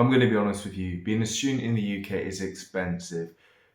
I'm going to be honest with you, being a student in the UK is expensive.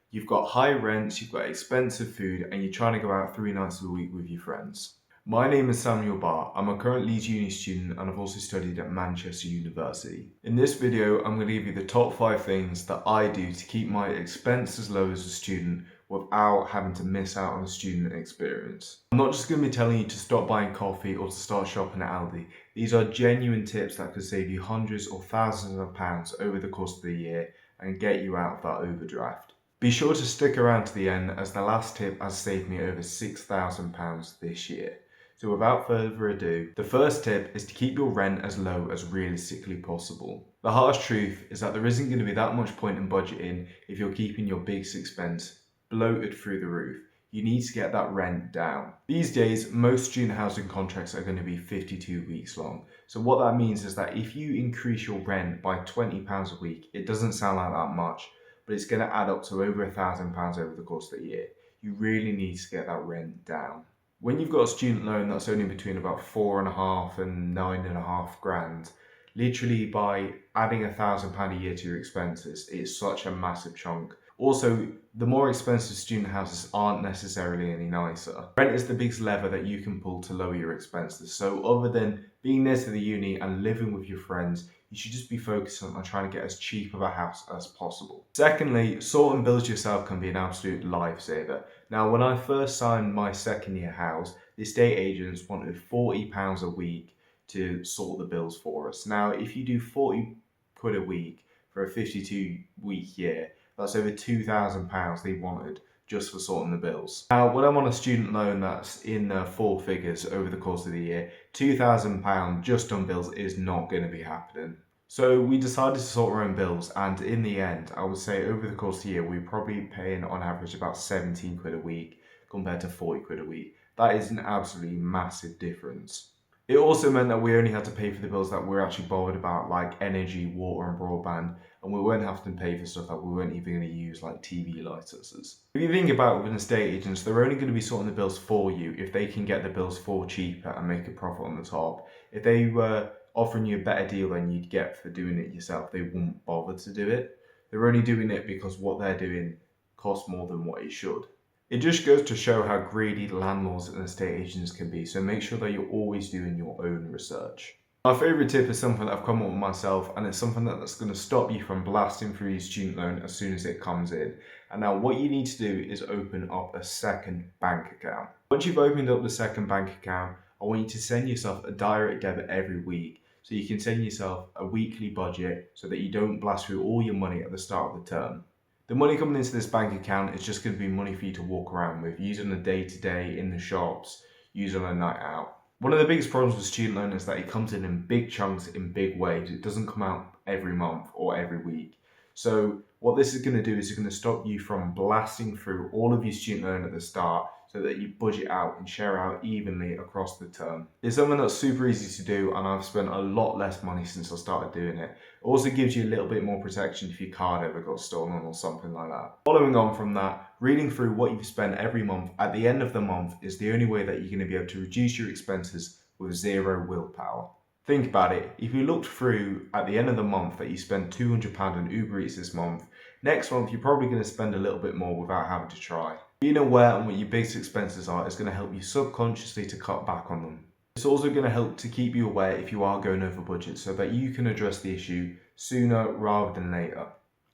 You've got high rents, you've got expensive food, and you're trying to go out 3 nights a week with your friends. My name is Samuel Barr. I'm a current Leeds Uni student and I've also studied at Manchester University. In this video, I'm going to give you the top 5 things that I do to keep my expenses low as a student without having to miss out on a student experience. I'm not just going to be telling you to stop buying coffee or to start shopping at Aldi. These are genuine tips that could save you hundreds or thousands of pounds over the course of the year and get you out of that overdraft. Be sure to stick around to the end as the last tip has saved me over £6,000 this year. So without further ado, the first tip is to keep your rent as low as realistically possible. The harsh truth is that there isn't going to be that much point in budgeting if you're keeping your biggest expense bloated through the roof. You need to get that rent down. These days, most student housing contracts are going to be 52 weeks long. So what that means is that if you increase your rent by £20 a week, it doesn't sound like that much, but it's going to add up to over £1,000 over the course of the year. You really need to get that rent down. When you've got a student loan that's only between about 4.5 and 9.5 grand, literally by adding £1,000 a year to your expenses, it's such a massive chunk. Also, the more expensive student houses aren't necessarily any nicer. Rent is the biggest lever that you can pull to lower your expenses. So other than being near to the uni and living with your friends, you should just be focusing on trying to get as cheap of a house as possible. Secondly, sorting bills yourself can be an absolute lifesaver. Now, when I first signed my second year house, the estate agents wanted £40 a week to sort the bills for us. Now, if you do 40 quid a week for a 52-week year, that's over £2,000 they wanted just for sorting the bills. Now, when I'm on a student loan that's in 4 figures over the course of the year, £2,000 just on bills is not going to be happening. So we decided to sort our own bills, and in the end, I would say over the course of the year, we're probably paying on average about 17 quid a week compared to 40 quid a week. That is an absolutely massive difference. It also meant that we only had to pay for the bills that we're actually bothered about, like energy, water and broadband, and we weren't having to pay for stuff that we weren't even going to use, like TV licenses. If you think about it with an estate agents, they're only going to be sorting the bills for you if they can get the bills for cheaper and make a profit on the top. If they were offering you a better deal than you'd get for doing it yourself, they wouldn't bother to do it. They're only doing it because what they're doing costs more than what it should. It just goes to show how greedy landlords and estate agents can be, so make sure that you're always doing your own research. My favourite tip is something that I've come up with myself, and it's something that's going to stop you from blasting through your student loan as soon as it comes in. And now what you need to do is open up a second bank account. Once you've opened up the second bank account, I want you to send yourself a direct debit every week. So you can send yourself a weekly budget so that you don't blast through all your money at the start of the term. The money coming into this bank account is just going to be money for you to walk around with, use on a day-to-day in the shops, use on a night out. One of the biggest problems with student loan is that it comes in big chunks, in big waves. It doesn't come out every month or every week. So what this is going to do is it's going to stop you from blasting through all of your student loan at the start so that you budget out and share out evenly across the term. It's something that's super easy to do, and I've spent a lot less money since I started doing it. It also gives you a little bit more protection if your card ever got stolen or something like that. Following on from that, reading through what you've spent every month at the end of the month is the only way that you're going to be able to reduce your expenses with zero willpower. Think about it, if you looked through at the end of the month that you spent £200 on Uber Eats this month, next month you're probably going to spend a little bit more without having to try. Being aware on what your biggest expenses are is going to help you subconsciously to cut back on them. It's also going to help to keep you aware if you are going over budget so that you can address the issue sooner rather than later.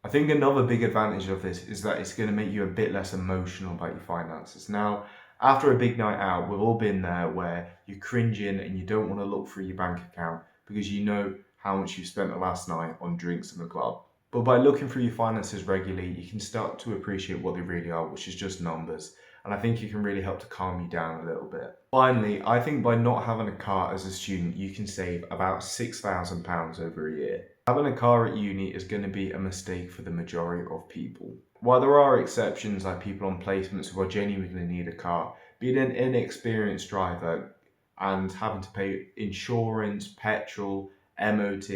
I think another big advantage of this is that it's going to make you a bit less emotional about your finances. Now, after a big night out, we've all been there where you're cringing and you don't want to look through your bank account because you know how much you spent the last night on drinks in the club. But by looking through your finances regularly, you can start to appreciate what they really are, which is just numbers. And I think it can really help to calm you down a little bit. Finally, I think by not having a car as a student, you can save about £6,000 over a year. Having a car at uni is going to be a mistake for the majority of people. While there are exceptions like people on placements who are genuinely need a car, being an inexperienced driver and having to pay insurance, petrol, MOT,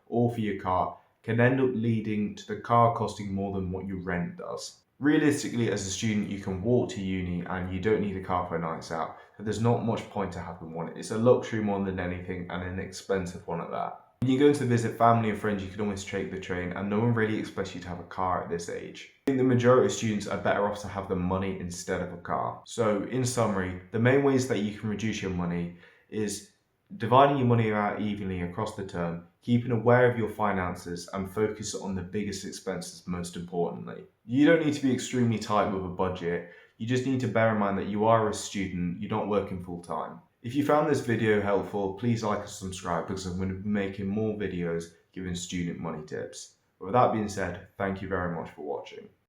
all for your car can end up leading to the car costing more than what your rent does. Realistically, as a student, you can walk to uni and you don't need a car for nights out, so there's not much point to having one. It's a luxury more than anything and an expensive one at that. When you're going to visit family or friends, you can always take the train, and no one really expects you to have a car at this age. I think the majority of students are better off to have the money instead of a car. So in summary, the main ways that you can reduce your money is dividing your money out evenly across the term, keeping aware of your finances, and focus on the biggest expenses most importantly. You don't need to be extremely tight with a budget. You just need to bear in mind that you are a student, you're not working full time. If you found this video helpful, please like and subscribe because I'm going to be making more videos giving student money tips. But with that being said, thank you very much for watching.